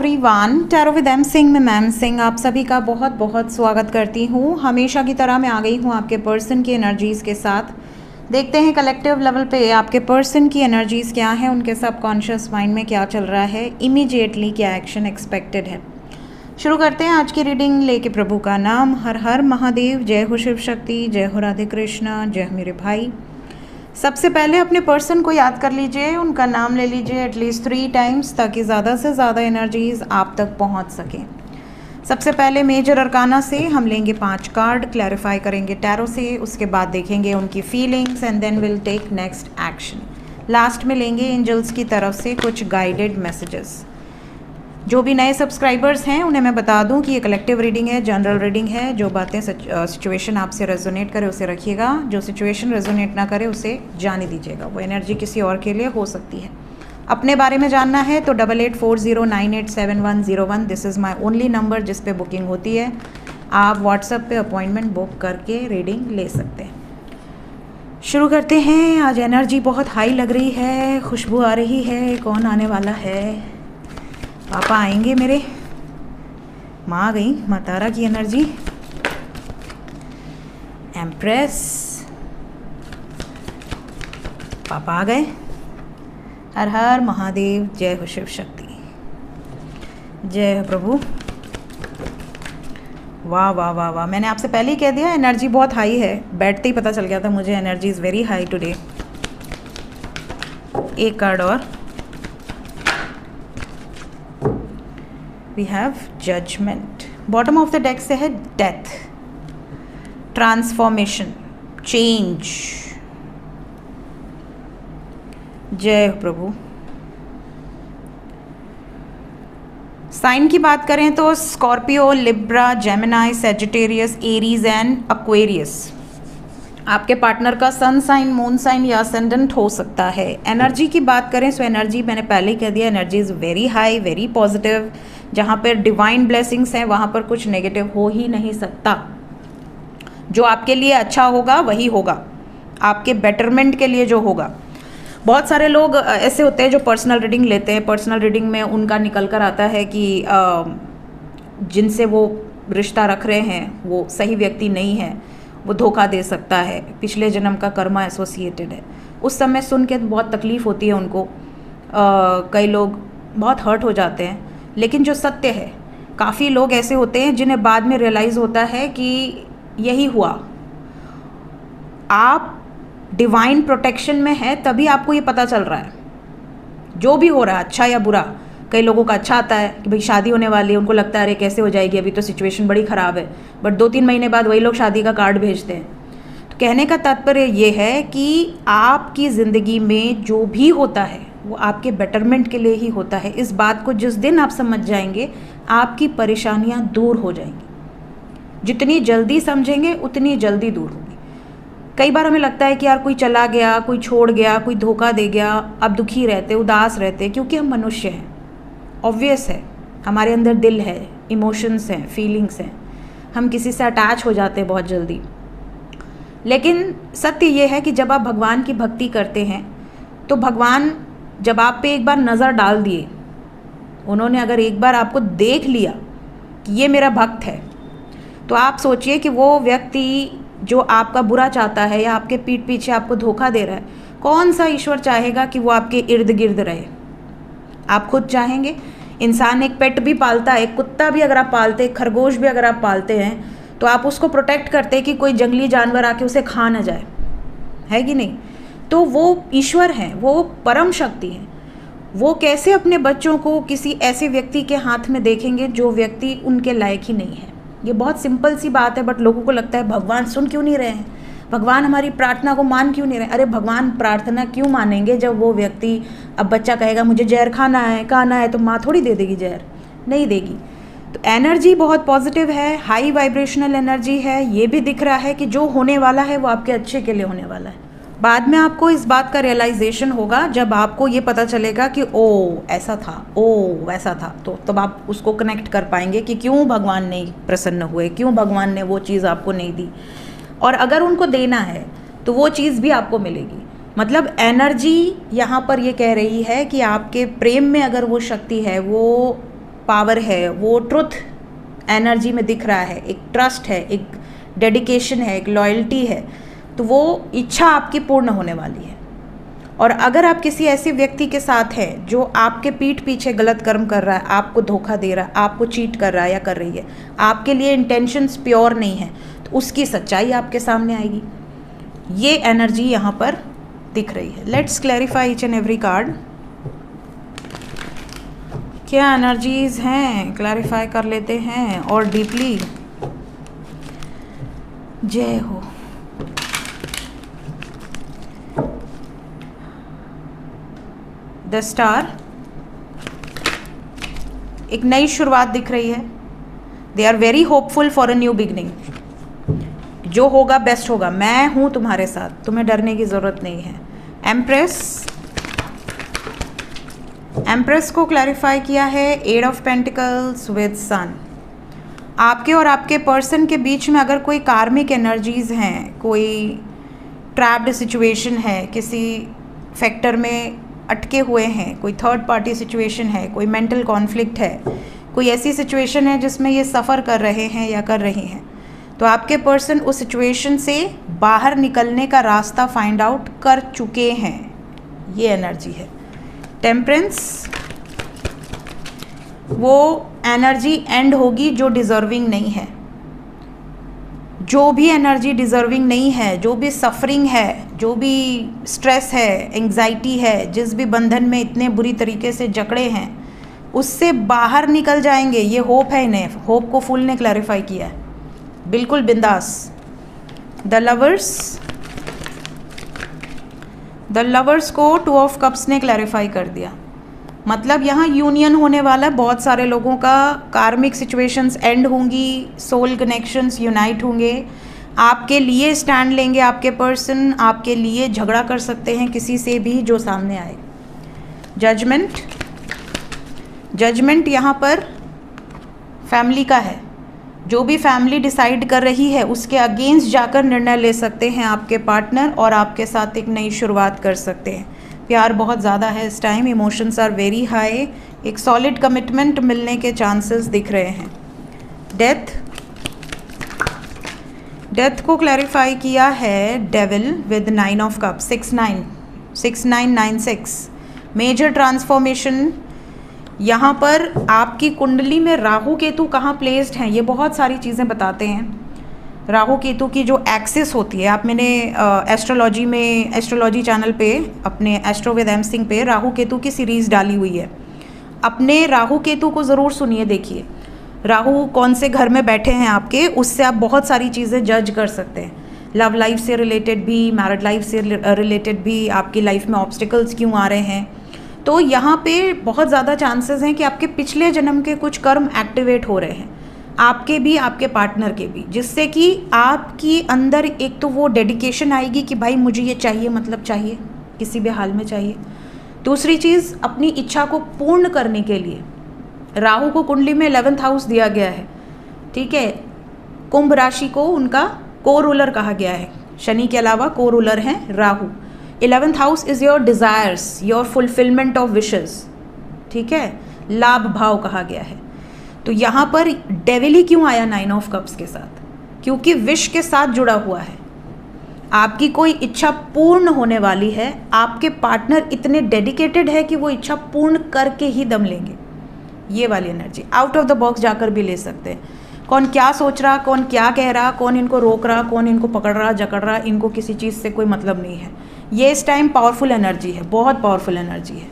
Everyone, tarot with M Singh में ma'am Singh आप सभी का बहुत बहुत स्वागत करती हूँ। हमेशा की तरह मैं आ गई हूँ आपके पर्सन की एनर्जीज़ के साथ। देखते हैं कलेक्टिव लेवल पे आपके पर्सन की एनर्जीज़ क्या हैं, उनके सबकॉन्शियस माइंड में क्या चल रहा है, इमीडिएटली क्या एक्शन एक्सपेक्टेड है। शुरू करते हैं आज की रीडिंग लेके प्रभु का नाम। हर हर महादेव, जय हो शिव शक्ति, जय हो राधे कृष्ण, जय हो मेरे भाई। सबसे पहले अपने पर्सन को याद कर लीजिए, उनका नाम ले लीजिए एटलीस्ट 3 टाइम्स ताकि ज़्यादा से ज़्यादा एनर्जीज़ आप तक पहुंच सकें। सबसे पहले मेजर अरकाना से हम लेंगे 5 कार्ड, क्लैरिफाई करेंगे टैरो से, उसके बाद देखेंगे उनकी feelings and then will take next action. Last में लेंगे एंजल्स की तरफ से कुछ गाइडेड मैसेजेस। जो भी नए सब्सक्राइबर्स हैं उन्हें मैं बता दूं कि ये कलेक्टिव रीडिंग है, जनरल रीडिंग है। जो बातें सिचुएशन आपसे रेजोनेट करे उसे रखिएगा, जो सिचुएशन रेजोनेट ना करे उसे जाने दीजिएगा। वो एनर्जी किसी और के लिए हो सकती है। अपने बारे में जानना है तो 8840987101 this is my only number जिस पे बुकिंग होती है। आप व्हाट्सएप पे अपॉइंटमेंट बुक करके रीडिंग ले सकते हैं। शुरू करते हैं। आज एनर्जी बहुत हाई लग रही है, खुशबू आ रही है। कौन आने वाला है? पापा आएंगे मेरे। माँ आ गई, माँ तारा की एनर्जी। एम्प्रेस, पापा आ गए। हर हर महादेव, जय हो शिव शक्ति, जय हो प्रभु। वाह वाह वाह वाह, मैंने आपसे पहले ही कह दिया एनर्जी बहुत हाई है। बैठते ही पता चल गया था मुझे, energy is very high today. एक कार्ड और। We have judgment. Bottom of the deck से है डेथ, ट्रांसफॉर्मेशन, चेंज। जय हो प्रभु। साइन की बात करें तो Scorpio, Libra, Gemini, Sagittarius, Aries and Aquarius. आपके पार्टनर का सन साइन, मून साइन या असेंडेंट हो सकता है। एनर्जी की बात करें सो एनर्जी मैंने पहले ही कह दिया, energy is very high, very positive. जहाँ पर डिवाइन ब्लेसिंग्स हैं वहाँ पर कुछ नेगेटिव हो ही नहीं सकता। जो आपके लिए अच्छा होगा वही होगा, आपके बेटरमेंट के लिए जो होगा। बहुत सारे लोग ऐसे होते हैं जो पर्सनल रीडिंग लेते हैं। पर्सनल रीडिंग में उनका निकल कर आता है कि जिनसे वो रिश्ता रख रहे हैं वो सही व्यक्ति नहीं है, वो धोखा दे सकता है, पिछले जन्म का कर्मा एसोसिएटेड है। उस समय सुन के बहुत तकलीफ़ होती है उनको। कई लोग बहुत हर्ट हो जाते हैं। लेकिन जो सत्य है, काफ़ी लोग ऐसे होते हैं जिन्हें बाद में रियलाइज़ होता है कि यही हुआ। आप डिवाइन प्रोटेक्शन में है तभी आपको ये पता चल रहा है जो भी हो रहा है, अच्छा या बुरा। कई लोगों का अच्छा आता है कि भाई शादी होने वाली है, उनको लगता है अरे कैसे हो जाएगी, अभी तो सिचुएशन बड़ी ख़राब है। बट 2-3 महीने बाद वही लोग शादी का कार्ड भेजते हैं। तो कहने का तात्पर्य ये है कि आपकी ज़िंदगी में जो भी होता है वो आपके बेटरमेंट के लिए ही होता है। इस बात को जिस दिन आप समझ जाएंगे आपकी परेशानियां दूर हो जाएंगी। जितनी जल्दी समझेंगे उतनी जल्दी दूर होगी। कई बार हमें लगता है कि यार कोई चला गया, कोई छोड़ गया, कोई धोखा दे गया, अब दुखी रहते, उदास रहते, क्योंकि हम मनुष्य हैं। ऑब्वियस है, हमारे अंदर दिल है, इमोशंस हैं, फीलिंग्स हैं, हम किसी से अटैच हो जाते हैं बहुत जल्दी। लेकिन सत्य ये है कि जब आप भगवान की भक्ति करते हैं तो भगवान जब आप पे एक बार नज़र डाल दिए, उन्होंने अगर एक बार आपको देख लिया कि ये मेरा भक्त है, तो आप सोचिए कि वो व्यक्ति जो आपका बुरा चाहता है या आपके पीठ पीछे आपको धोखा दे रहा है, कौन सा ईश्वर चाहेगा कि वो आपके इर्द गिर्द रहे? आप खुद चाहेंगे। इंसान एक पेट भी पालता है, एक कुत्ता भी अगर आप पालते, एक खरगोश भी अगर आप पालते हैं तो आप उसको प्रोटेक्ट करते हैं कि कोई जंगली जानवर आके उसे खा ना जाए, है कि नहीं? तो वो ईश्वर हैं, वो परम शक्ति हैं। वो कैसे अपने बच्चों को किसी ऐसे व्यक्ति के हाथ में देखेंगे जो व्यक्ति उनके लायक ही नहीं है? ये बहुत सिंपल सी बात है, बट लोगों को लगता है भगवान सुन क्यों नहीं रहे हैं, भगवान हमारी प्रार्थना को मान क्यों नहीं रहे? अरे भगवान प्रार्थना क्यों मानेंगे जब वो व्यक्ति, अब बच्चा कहेगा मुझे जहर खाना है तो माँ थोड़ी दे देगी जहर, नहीं देगी। तो एनर्जी बहुत पॉजिटिव है, हाई वाइब्रेशनल एनर्जी है। ये भी दिख रहा है कि जो होने वाला है वो आपके अच्छे के लिए होने वाला है। बाद में आपको इस बात का रियलाइजेशन होगा जब आपको ये पता चलेगा कि ओ ऐसा था, ओ वैसा था। तो तब आप उसको कनेक्ट कर पाएंगे कि क्यों भगवान नहीं प्रसन्न हुए, क्यों भगवान ने वो चीज़ आपको नहीं दी। और अगर उनको देना है तो वो चीज़ भी आपको मिलेगी। मतलब एनर्जी यहाँ पर ये कह रही है कि आपके प्रेम में अगर वो शक्ति है, वो पावर है वो ट्रुथ एनर्जी में दिख रहा है, एक ट्रस्ट है, एक डेडिकेशन है, एक लॉयल्टी है, तो वो इच्छा आपकी पूर्ण होने वाली है। और अगर आप किसी ऐसे व्यक्ति के साथ हैं जो आपके पीठ पीछे गलत कर्म कर रहा है, आपको धोखा दे रहा है, आपको चीट कर रहा है या कर रही है, आपके लिए इंटेंशंस प्योर नहीं है, तो उसकी सच्चाई आपके सामने आएगी। ये एनर्जी यहाँ पर दिख रही है। Let's clarify each and every card. क्या एनर्जीज हैं, क्लैरिफाई कर लेते हैं और डीपली। जय हो। द स्टार, एक नई शुरुआत दिख रही है। They are very hopeful for a new beginning. जो होगा बेस्ट होगा, मैं हूं तुम्हारे साथ, तुम्हें डरने की जरूरत नहीं है। एम्प्रेस को क्लैरिफाई किया है एट ऑफ पेंटिकल्स विद सन। आपके और आपके पर्सन के बीच में अगर कोई कार्मिक एनर्जीज हैं, कोई ट्रैप्ड सिचुएशन है, किसी फैक्टर में अटके हुए हैं, कोई थर्ड पार्टी सिचुएशन है, कोई मेंटल कॉन्फ्लिक्ट है, कोई ऐसी सिचुएशन है जिसमें ये सफ़र कर रहे हैं या कर रही हैं, तो आपके पर्सन उस सिचुएशन से बाहर निकलने का रास्ता फाइंड आउट कर चुके हैं। ये एनर्जी है। टेम्परेंस, वो एनर्जी एंड होगी जो डिज़र्विंग नहीं है। जो भी एनर्जी डिज़र्विंग नहीं है, जो भी सफरिंग है, जो भी स्ट्रेस है, एंग्जाइटी है, जिस भी बंधन में इतने बुरी तरीके से जकड़े हैं, उससे बाहर निकल जाएंगे। ये होप है इन्हें। होप को फुल ने क्लैरिफाई किया है, बिल्कुल बिंदास। द लवर्स को टू ऑफ कप्स ने क्लैरिफाई कर दिया। मतलब यहाँ यूनियन होने वाला है बहुत सारे लोगों का। कार्मिक सिचुएशंस एंड होंगी, सोल कनेक्शंस यूनाइट होंगे, आपके लिए स्टैंड लेंगे। आपके पर्सन आपके लिए झगड़ा कर सकते हैं किसी से भी जो सामने आए। जजमेंट यहाँ पर फैमिली का है। जो भी फैमिली डिसाइड कर रही है उसके अगेंस्ट जाकर निर्णय ले सकते हैं आपके पार्टनर, और आपके साथ एक नई शुरुआत कर सकते हैं। प्यार बहुत ज़्यादा है इस time, emotions are very high, एक सॉलिड कमिटमेंट मिलने के चांसेस दिख रहे हैं। डेथ को क्लैरिफाई किया है devil with 9 of cups, 6996। Major transformation. यहाँ पर आपकी कुंडली में राहु केतु कहाँ प्लेस्ड हैं, ये बहुत सारी चीज़ें बताते हैं। राहु केतु की जो एक्सिस होती है, आप मैंने एस्ट्रोलॉजी चैनल पे अपने एस्ट्रो विद एम सिंह पे राहु केतु की सीरीज़ डाली हुई है। अपने राहु केतु को ज़रूर सुनिए, देखिए राहु कौन से घर में बैठे हैं आपके, उससे आप बहुत सारी चीज़ें जज कर सकते हैं। लव लाइफ से रिलेटेड भी, मैरिड लाइफ से रिलेटेड भी, आपकी लाइफ में ऑब्स्टिकल्स क्यों आ रहे हैं। तो यहाँ पे बहुत ज़्यादा चांसेस हैं कि आपके पिछले जन्म के कुछ कर्म एक्टिवेट हो रहे हैं, आपके भी आपके पार्टनर के भी, जिससे कि आपकी अंदर एक तो वो डेडिकेशन आएगी कि भाई मुझे ये चाहिए, मतलब चाहिए, किसी भी हाल में चाहिए। दूसरी चीज़, अपनी इच्छा को पूर्ण करने के लिए राहु को कुंडली में 11th हाउस दिया गया है, ठीक है। कुंभ राशि को उनका को रूलर कहा गया है, शनि के अलावा को रूलर हैं Rahu. 11th house is your desires, your fulfilment of wishes, ठीक है, लाभ भाव कहा गया है। तो यहाँ पर डेविल ही क्यों आया 9 ऑफ कप्स के साथ, क्योंकि विश के साथ जुड़ा हुआ है। आपकी कोई इच्छा पूर्ण होने वाली है, आपके पार्टनर इतने डेडिकेटेड है कि वो इच्छा पूर्ण करके ही दम लेंगे। ये वाली energy out of the box जाकर भी ले सकते हैं। कौन क्या सोच रहा, कौन क्या कह रहा, कौन इनको रोक रहा, कौन इनको पकड़ रहा, जकड़ रहा, इनको किसी चीज़ से कोई मतलब नहीं है। ये इस टाइम पावरफुल एनर्जी है, बहुत पावरफुल एनर्जी है।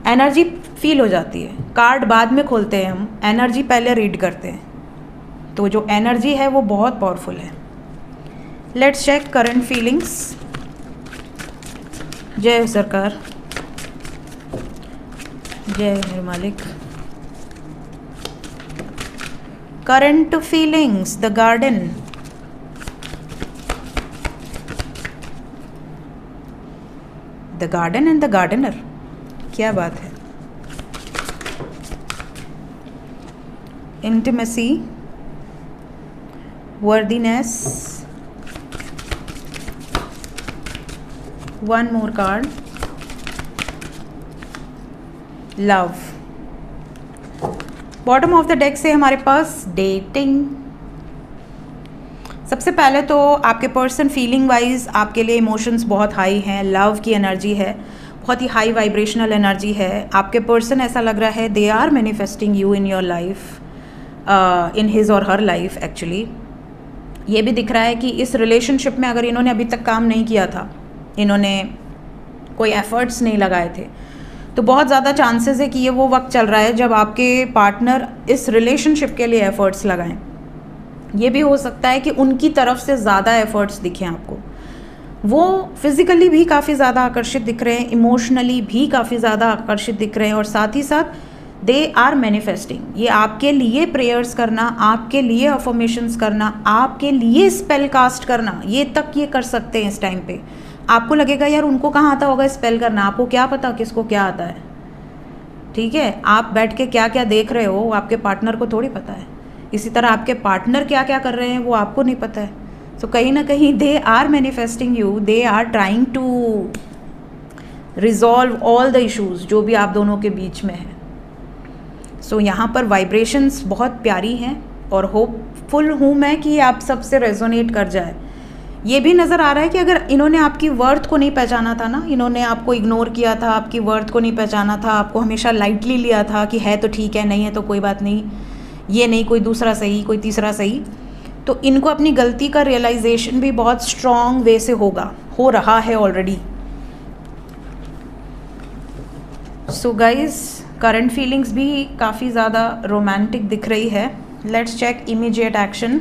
एनर्जी फील हो जाती है। कार्ड बाद में खोलते हैं हम, एनर्जी पहले रीड करते हैं। तो जो एनर्जी है वो बहुत पावरफुल है। Let's check current feelings. जय सरकार, जय मेरे मालिक। Current feelings, the garden. The garden and the gardener, क्या बात है। Intimacy, worthiness, one more card, love. Bottom of the deck से हमारे पास डेटिंग। सबसे पहले तो आपके पर्सन फीलिंग वाइज आपके लिए इमोशंस बहुत हाई हैं, लव की एनर्जी है, बहुत ही हाई वाइब्रेशनल एनर्जी है। आपके पर्सन ऐसा लग रहा है they are manifesting you in your life, in his or her life actually. ये भी दिख रहा है कि इस रिलेशनशिप में अगर इन्होंने अभी तक काम नहीं किया था, इन्होंने कोई एफर्ट्स नहीं लगाए थे, तो बहुत ज़्यादा चांसेस है कि ये वो वक्त चल रहा है जब आपके पार्टनर इस रिलेशनशिप के लिए एफर्ट्स लगाएं। ये भी हो सकता है कि उनकी तरफ से ज़्यादा एफर्ट्स दिखें आपको। वो फिज़िकली भी काफ़ी ज़्यादा आकर्षित दिख रहे हैं, इमोशनली भी काफ़ी ज़्यादा आकर्षित दिख रहे हैं, और साथ ही साथ दे आर मैनिफेस्टिंग। ये आपके लिए प्रेयर्स करना, आपके लिए अफर्मेशंस करना, आपके लिए स्पेल कास्ट करना, ये तक ये कर सकते हैं इस टाइम पे। आपको लगेगा यार उनको कहाँ आता होगा स्पेल करना, आपको क्या पता किसको क्या आता है, ठीक है। आप बैठ के क्या क्या देख रहे हो आपके पार्टनर को थोड़ी पता है। इसी तरह आपके पार्टनर क्या क्या कर रहे हैं वो आपको नहीं पता है। सो कहीं ना कहीं they are manifesting you, they are trying to resolve all the issues जो भी आप दोनों के बीच में है। सो यहाँ पर वाइब्रेशंस बहुत प्यारी हैं और होपफुल हूँ मैं कि आप सबसे रेजोनेट कर जाए। ये भी नज़र आ रहा है कि अगर इन्होंने आपकी वर्थ को नहीं पहचाना था ना, इन्होंने आपको इग्नोर किया था, आपकी वर्थ को नहीं पहचाना था, आपको हमेशा लाइटली लिया था कि है तो ठीक है, नहीं है तो कोई बात नहीं, ये नहीं कोई दूसरा सही, कोई तीसरा सही, तो इनको अपनी गलती का रियलाइजेशन भी बहुत स्ट्रॉन्ग वे से हो रहा है already. So guys current feelings भी काफ़ी ज़्यादा रोमांटिक दिख रही है। Let's check immediate action.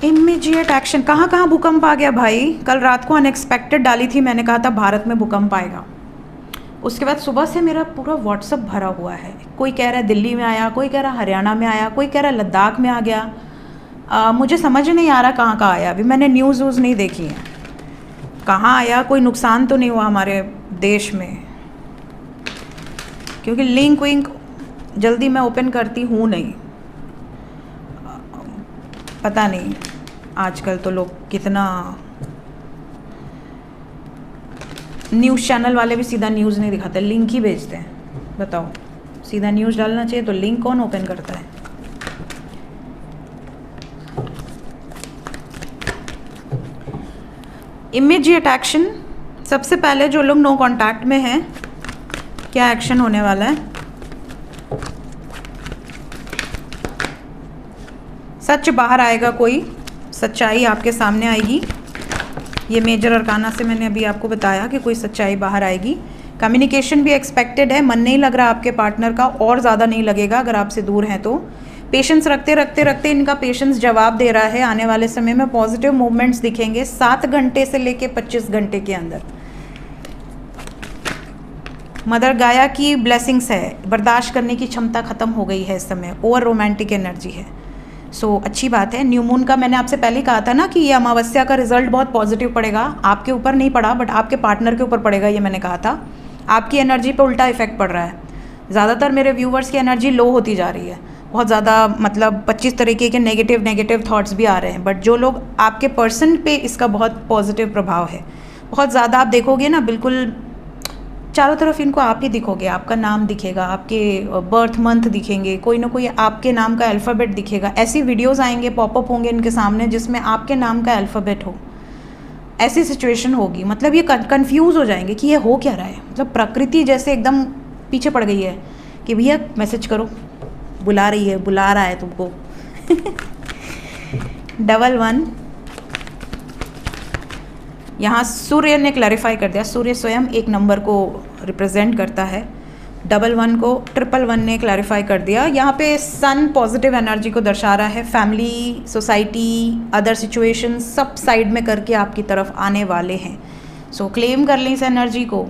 Immediate action, कहाँ कहाँ भूकंप आ गया भाई। कल रात को अनएक्सपेक्टेड डाली थी, मैंने कहा था भारत में भूकंप आएगा। उसके बाद सुबह से मेरा पूरा व्हाट्सअप भरा हुआ है। कोई कह रहा है दिल्ली में आया, कोई कह रहा हरियाणा में आया, कोई कह रहा लद्दाख में आ गया। मुझे समझ नहीं आ रहा कहाँ कहाँ आया। अभी मैंने न्यूज़ वूज़ नहीं देखी है, कहाँ आया, कोई नुकसान तो नहीं हुआ हमारे देश में, क्योंकि लिंक विंक जल्दी मैं ओपन करती हूँ नहीं। पता नहीं आजकल तो लोग कितना, न्यूज़ चैनल वाले भी सीधा न्यूज़ नहीं दिखाते, लिंक ही भेजते हैं। बताओ, सीधा न्यूज़ डालना चाहिए तो लिंक कौन ओपन करता है। Immediate action. सबसे पहले जो लोग नो कांटेक्ट में हैं, क्या एक्शन होने वाला है। सच बाहर आएगा, कोई सच्चाई आपके सामने आएगी। ये मेजर अरकाना से मैंने अभी आपको बताया कि कोई सच्चाई बाहर आएगी। कम्युनिकेशन भी एक्सपेक्टेड है। मन नहीं लग रहा आपके पार्टनर का, और ज़्यादा नहीं लगेगा अगर आपसे दूर हैं तो। पेशेंस रखते रखते रखते इनका पेशेंस जवाब दे रहा है। आने वाले समय में पॉजिटिव मूवमेंट्स दिखेंगे 7 घंटे से लेके 25 घंटे के अंदर। मदर गाया की ब्लेसिंग्स है। बर्दाश्त करने की क्षमता ख़त्म हो गई है इस समय, ओवर रोमांटिक एनर्जी है। सो अच्छी बात है। न्यू मून का मैंने आपसे पहले ही कहा था ना कि ये अमावस्या का रिजल्ट बहुत पॉजिटिव पड़ेगा। आपके ऊपर नहीं पड़ा बट आपके पार्टनर के ऊपर पड़ेगा, ये मैंने कहा था। आपकी एनर्जी पे उल्टा इफेक्ट पड़ रहा है। ज़्यादातर मेरे व्यूवर्स की एनर्जी लो होती जा रही है, बहुत ज़्यादा, मतलब 25 तरीके के नेगेटिव थॉट्स भी आ रहे हैं। बट जो लोग आपके पर्सन पे इसका बहुत पॉजिटिव प्रभाव है, बहुत ज़्यादा। आप देखोगे ना, बिल्कुल चारों तरफ इनको आप ही दिखोगे, आपका नाम दिखेगा, आपके बर्थ मंथ दिखेंगे, कोई ना कोई आपके नाम का अल्फ़ाबेट दिखेगा। ऐसी वीडियोस आएंगे, पॉपअप होंगे इनके सामने जिसमें आपके नाम का अल्फ़ाबेट हो। ऐसी सिचुएशन होगी, मतलब ये कंफ्यूज हो जाएंगे कि ये हो क्या रहा है। मतलब प्रकृति जैसे एकदम पीछे पड़ गई है कि भैया मैसेज करो, बुला रही है, बुला रहा है तुमको। 11 यहाँ सूर्य ने क्लैरिफाई कर दिया। सूर्य स्वयं एक नंबर को रिप्रेजेंट करता है। 11 को 111 ने क्लैरिफाई कर दिया। यहाँ पे सन पॉजिटिव एनर्जी को दर्शा रहा है। फैमिली, सोसाइटी, अदर सिचुएशन सब साइड में करके आपकी तरफ आने वाले हैं। सो क्लेम कर लें इस एनर्जी को।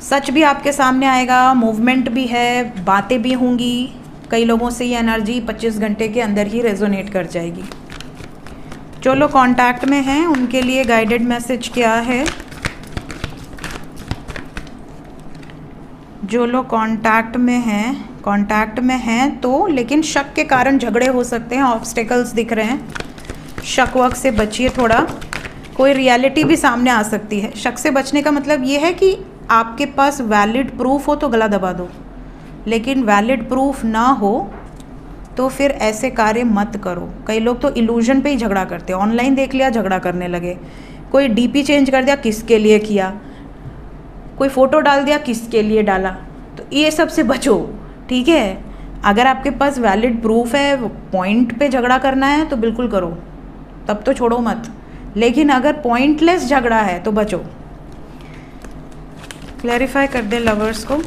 सच भी आपके सामने आएगा, मूवमेंट भी है, बातें भी होंगी। कई लोगों से ये एनर्जी 25 घंटे के अंदर ही रेजोनेट कर जाएगी। जो लोग कांटेक्ट में हैं उनके लिए गाइडेड मैसेज क्या है। जो लोग कांटेक्ट में हैं तो, लेकिन शक के कारण झगड़े हो सकते हैं, ऑब्स्टेकल्स दिख रहे हैं। शक वक से बचिए थोड़ा, कोई रियलिटी भी सामने आ सकती है। शक से बचने का मतलब ये है कि आपके पास वैलिड प्रूफ हो तो गला दबा दो, लेकिन वैलिड प्रूफ ना हो तो फिर ऐसे कार्य मत करो। कई लोग तो इल्यूजन पे ही झगड़ा करते हैं, ऑनलाइन देख लिया झगड़ा करने लगे, कोई डीपी चेंज कर दिया किसके लिए किया, कोई फ़ोटो डाल दिया किसके लिए डाला। तो ये सब से बचो, ठीक है। अगर आपके पास वैलिड प्रूफ है, पॉइंट पे झगड़ा करना है तो बिल्कुल करो, तब तो छोड़ो मत। लेकिन अगर पॉइंटलेस झगड़ा है तो बचो। क्लैरिफाई कर दे लवर्स को।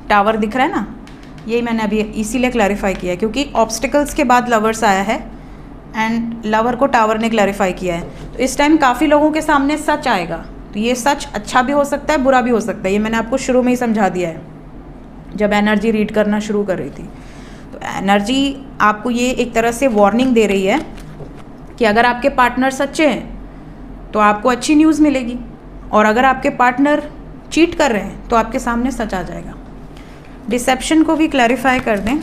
टावर दिख रहा है ना, यही मैंने अभी इसीलिए क्लैरिफाई किया है क्योंकि ऑब्स्टिकल्स के बाद लवर्स आया है एंड लवर को टावर ने क्लैरिफाई किया है। तो इस टाइम काफ़ी लोगों के सामने सच आएगा, तो ये सच अच्छा भी हो सकता है, बुरा भी हो सकता है। ये मैंने आपको शुरू में ही समझा दिया है जब एनर्जी रीड करना शुरू कर रही थी। तो एनर्जी आपको ये एक तरह से वार्निंग दे रही है कि अगर आपके पार्टनर सच्चे हैं तो आपको अच्छी न्यूज़ मिलेगी, और अगर आपके पार्टनर चीट कर रहे हैं तो आपके सामने सच आ जाएगा। डिसेप्शन को भी क्लैरिफाई कर दें।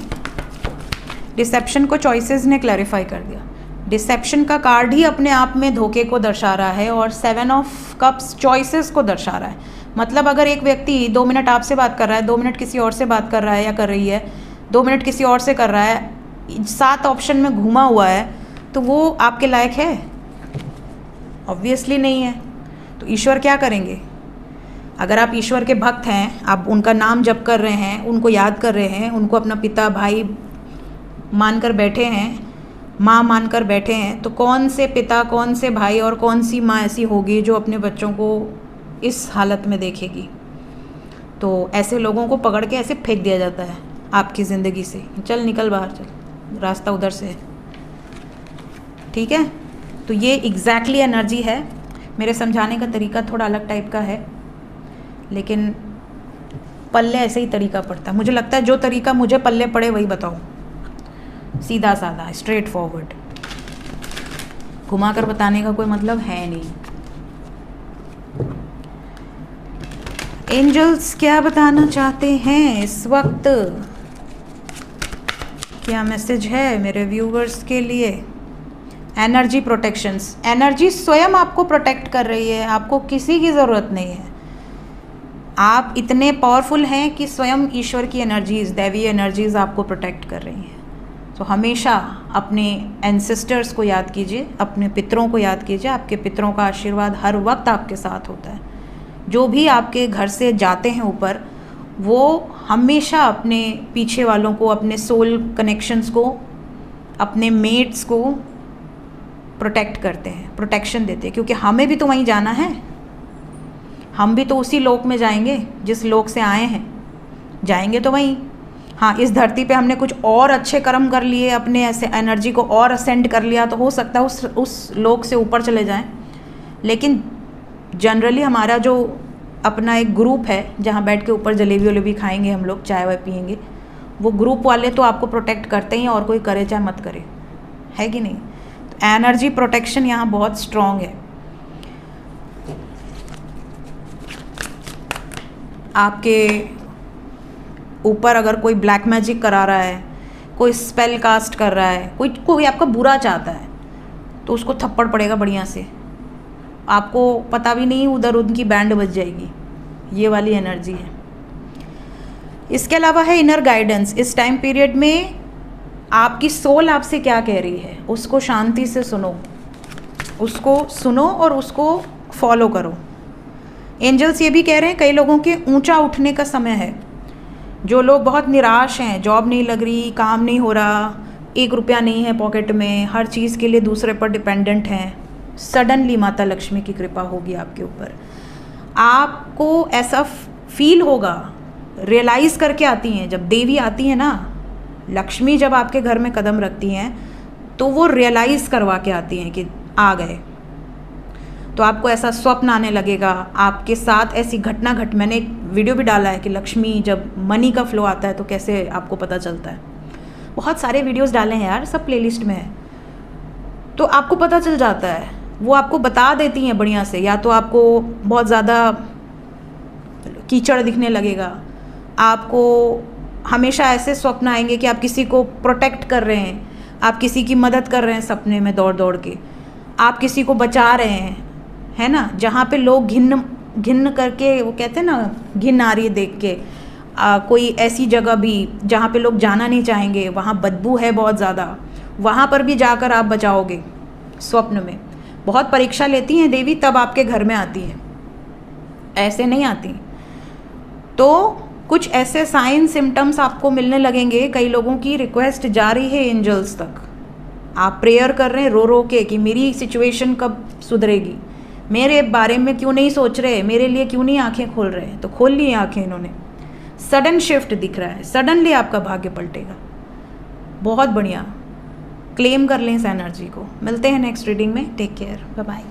डिसेप्शन को चॉइसेस ने क्लैरिफाई कर दिया। डिसेप्शन का कार्ड ही अपने आप में धोखे को दर्शा रहा है और 7 ऑफ कप्स चॉइसेस को दर्शा रहा है। मतलब अगर एक व्यक्ति 2 मिनट आपसे बात कर रहा है, 2 मिनट किसी और से बात कर रहा है या कर रही है, 2 मिनट किसी और से कर रहा है, 7 ऑप्शन में घूमा हुआ है, तो वो आपके लायक है? ऑब्वियसली नहीं है। तो ईश्वर क्या करेंगे? अगर आप ईश्वर के भक्त हैं, आप उनका नाम जप कर रहे हैं, उनको याद कर रहे हैं, उनको अपना पिता भाई मानकर बैठे हैं, माँ मानकर बैठे हैं, तो कौन से पिता, कौन से भाई और कौन सी माँ ऐसी होगी जो अपने बच्चों को इस हालत में देखेगी? तो ऐसे लोगों को पकड़ के ऐसे फेंक दिया जाता है आपकी ज़िंदगी से, चल निकल बाहर, चल रास्ता उधर से है, ठीक है। तो ये एग्जैक्टली एनर्जी है। मेरे समझाने का तरीका थोड़ा अलग टाइप का है, लेकिन पल्ले ऐसे ही तरीका पड़ता है। मुझे लगता है जो तरीका मुझे पल्ले पड़े वही बताऊँ, सीधा साधा स्ट्रेट फॉरवर्ड, घुमा कर बताने का कोई मतलब है नहीं। एंजल्स क्या बताना चाहते हैं इस वक्त? क्या मैसेज है मेरे व्यूवर्स के लिए? Energy protections. एनर्जी स्वयं आपको प्रोटेक्ट कर रही है, आपको किसी की ज़रूरत नहीं है। आप इतने पावरफुल हैं कि स्वयं ईश्वर की एनर्जीज़, दैवीय एनर्जीज़ आपको प्रोटेक्ट कर रही हैं। तो हमेशा अपने एंसेस्टर्स को याद कीजिए, अपने पितरों को याद कीजिए। आपके पितरों का आशीर्वाद हर वक्त आपके साथ होता है। जो भी आपके घर से जाते हैं ऊपर, वो हमेशा अपने पीछे वालों को, अपने सोल कनेक्शंस को, अपने मेट्स को प्रोटेक्ट करते हैं, प्रोटेक्शन देते हैं, क्योंकि हमें भी तो वहीं जाना है। हम भी तो उसी लोक में जाएंगे जिस लोक से आए हैं, जाएंगे तो वहीं। हाँ, इस धरती पे हमने कुछ और अच्छे कर्म कर लिए, अपने ऐसे एनर्जी को और असेंड कर लिया, तो हो सकता है उस लोक से ऊपर चले जाएं। लेकिन जनरली हमारा जो अपना एक ग्रुप है जहाँ बैठ के ऊपर जलेबी वलेबी खाएंगे हम लोग, चाय वाय पियेंगे, वो ग्रुप वाले तो आपको प्रोटेक्ट करते ही हैं, और कोई करे चाहे मत करे, है कि नहीं? तो एनर्जी प्रोटेक्शन यहाँ बहुत स्ट्रॉन्ग है। आपके ऊपर अगर कोई ब्लैक मैजिक करा रहा है, कोई स्पेल कास्ट कर रहा है, कोई आपका बुरा चाहता है, तो उसको थप्पड़ पड़ेगा बढ़िया से, आपको पता भी नहीं, उधर उनकी बैंड बज जाएगी। ये वाली एनर्जी है। इसके अलावा है इनर गाइडेंस। इस टाइम पीरियड में आपकी सोल आपसे क्या कह रही है, उसको शांति से सुनो, उसको सुनो और उसको फॉलो करो। एंजल्स ये भी कह रहे हैं कई लोगों के ऊंचा उठने का समय है। जो लोग बहुत निराश हैं, जॉब नहीं लग रही, काम नहीं हो रहा, 1 रुपया नहीं है पॉकेट में, हर चीज़ के लिए दूसरे पर डिपेंडेंट हैं, सडनली माता लक्ष्मी की कृपा होगी आपके ऊपर। आपको ऐसा फील होगा, रियलाइज़ करके आती हैं, जब देवी आती है ना, लक्ष्मी जब आपके घर में कदम रखती हैं तो वो रियलाइज़ करवा के आती हैं कि आ गए। तो आपको ऐसा स्वप्न आने लगेगा, आपके साथ ऐसी घटना मैंने एक वीडियो भी डाला है कि लक्ष्मी जब मनी का फ्लो आता है तो कैसे आपको पता चलता है। बहुत सारे वीडियोस डाले हैं यार, सब प्लेलिस्ट में है, तो आपको पता चल जाता है। वो आपको बता देती हैं बढ़िया से। या तो आपको बहुत ज़्यादा कीचड़ दिखने लगेगा, आपको हमेशा ऐसे स्वप्न आएंगे कि आप किसी को प्रोटेक्ट कर रहे हैं, आप किसी की मदद कर रहे हैं सपने में दौड़ दौड़ के, आप किसी को बचा रहे हैं, है ना। जहाँ पे लोग घिन घिन करके, वो कहते हैं ना, घिन आ रही है देख के, कोई ऐसी जगह भी जहाँ पे लोग जाना नहीं चाहेंगे, वहाँ बदबू है बहुत ज़्यादा, वहाँ पर भी जाकर आप बचाओगे स्वप्न में। बहुत परीक्षा लेती हैं देवी, तब आपके घर में आती है, ऐसे नहीं आती। तो कुछ ऐसे साइन सिम्टम्स आपको मिलने लगेंगे। कई लोगों की रिक्वेस्ट जा रही है एंजल्स तक, आप प्रेयर कर रहे हैं रो रो के कि मेरी सिचुएशन कब सुधरेगी, मेरे बारे में क्यों नहीं सोच रहे, मेरे लिए क्यों नहीं आंखें खोल रहे। तो खोल ली आंखें इन्होंने, सडन शिफ्ट दिख रहा है, सडनली आपका भाग्य पलटेगा। बहुत बढ़िया, क्लेम कर लें इस एनर्जी को। मिलते हैं नेक्स्ट रीडिंग में, टेक केयर, बाय बाय।